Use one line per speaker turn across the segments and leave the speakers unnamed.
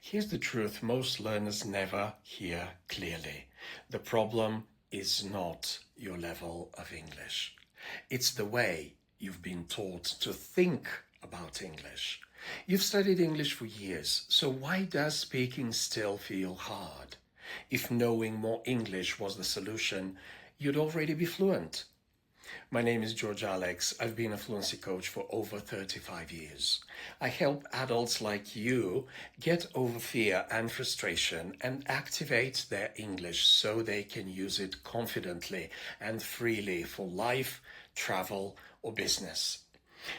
Here's the truth most learners never hear clearly. The problem is not your level of English. It's the way you've been taught to think about English. You've studied English for years, so why does speaking still feel hard? If knowing more English was the solution, you'd already be fluent. My name is George Alex. I've been a fluency coach for over 35 years. I help adults like you get over fear and frustration and activate their English so they can use it confidently and freely for life, travel, or business.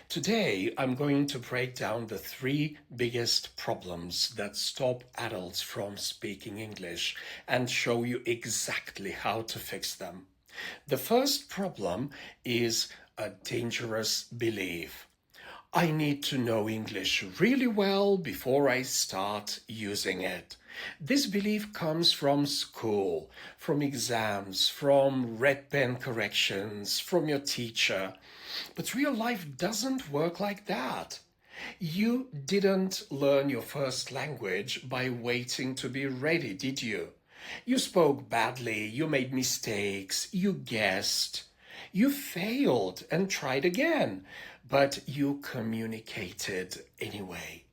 Today, I'm going to break down the three biggest problems that stop adults from speaking English and show you exactly how to fix them. The first problem is a dangerous belief. I need to know English really well before I start using it. This belief comes from school, from exams, from red pen corrections, from your teacher. But real life doesn't work like that. You didn't learn your first language by waiting to be ready, did you? You spoke badly, you made mistakes, you guessed, you failed and tried again, but you communicated anyway.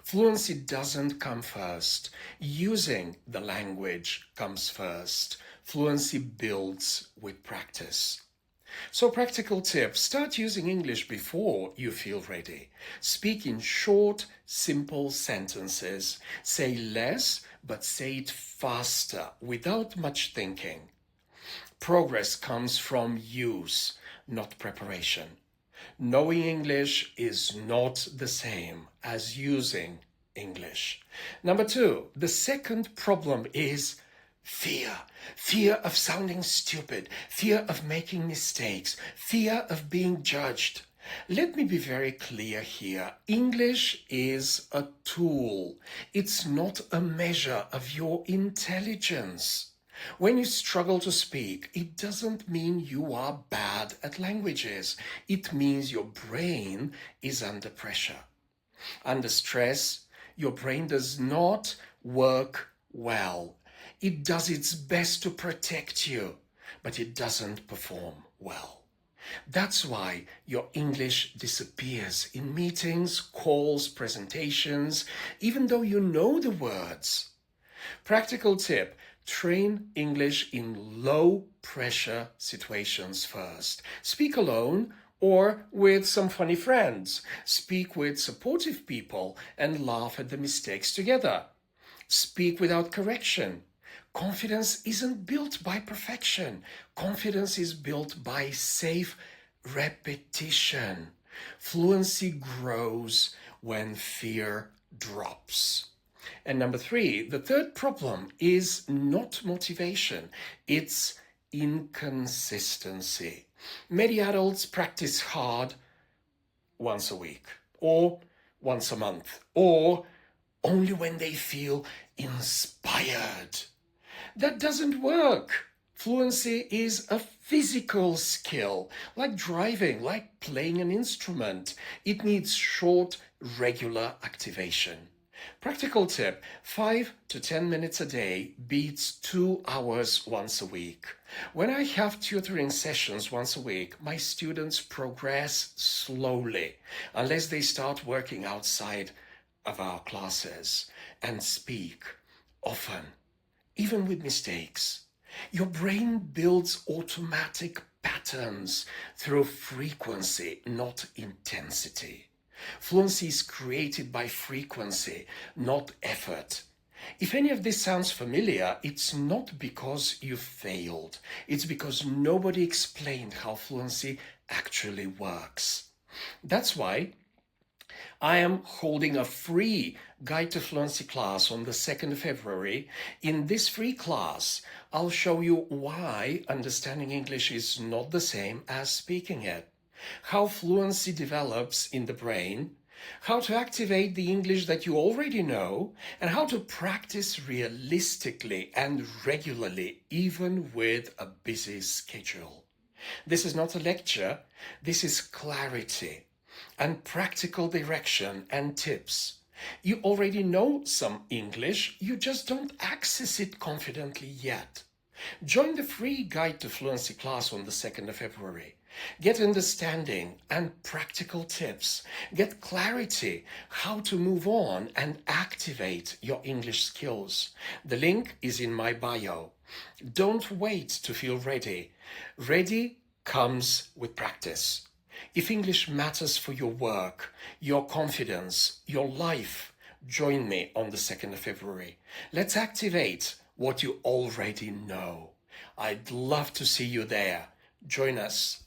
Fluency doesn't come first. Using the language comes first. Fluency builds with practice. So, practical tip, start using English before you feel ready. Speak in short, simple sentences. Say less, but say it faster without much thinking. Progress comes from use, not preparation. Knowing English is not the same as using English. Number two, the second problem is fear. Fear of sounding stupid, fear of making mistakes, fear of being judged. Let me be very clear here. English is a tool. It's not a measure of your intelligence. When you struggle to speak, it doesn't mean you are bad at languages. It means your brain is under pressure. Under stress, your brain does not work well. It does its best to protect you, but it doesn't perform well. That's why your English disappears in meetings, calls, presentations, even though you know the words. Practical tip, train English in low pressure situations first. Speak alone or with some funny friends. Speak with supportive people and laugh at the mistakes together. Speak without correction. Confidence isn't built by perfection. Confidence is built by safe repetition. Fluency grows when fear drops. And number three, the third problem is not motivation, it's inconsistency. Many adults practice hard once a week, or once a month, or only when they feel inspired. That doesn't work. Fluency is a physical skill, like driving, like playing an instrument. It needs short, regular activation. Practical tip, 5 to 10 minutes a day beats 2 hours once a week. When I have tutoring sessions once a week, my students progress slowly, unless they start working outside of our classes and speak often, even with mistakes. Your brain builds automatic patterns through frequency, not intensity. Fluency is created by frequency, not effort. If any of this sounds familiar, it's not because you failed. It's because nobody explained how fluency actually works. That's why I am holding a free Guide to Fluency class on the 2nd of February. In this free class, I'll show you why understanding English is not the same as speaking it, how fluency develops in the brain, how to activate the English that you already know, and how to practice realistically and regularly, even with a busy schedule. This is not a lecture, this is clarity and practical direction and tips. You already know some English, you just don't access it confidently yet. Join the free Guide to Fluency class on the 2nd of February. Get understanding and practical tips. Get clarity how to move on and activate your English skills. The link is in my bio. Don't wait to feel ready. Ready comes with practice. If English matters for your work, your confidence, your life, join me on the 2nd of February. Let's activate what you already know. I'd love to see you there. Join us.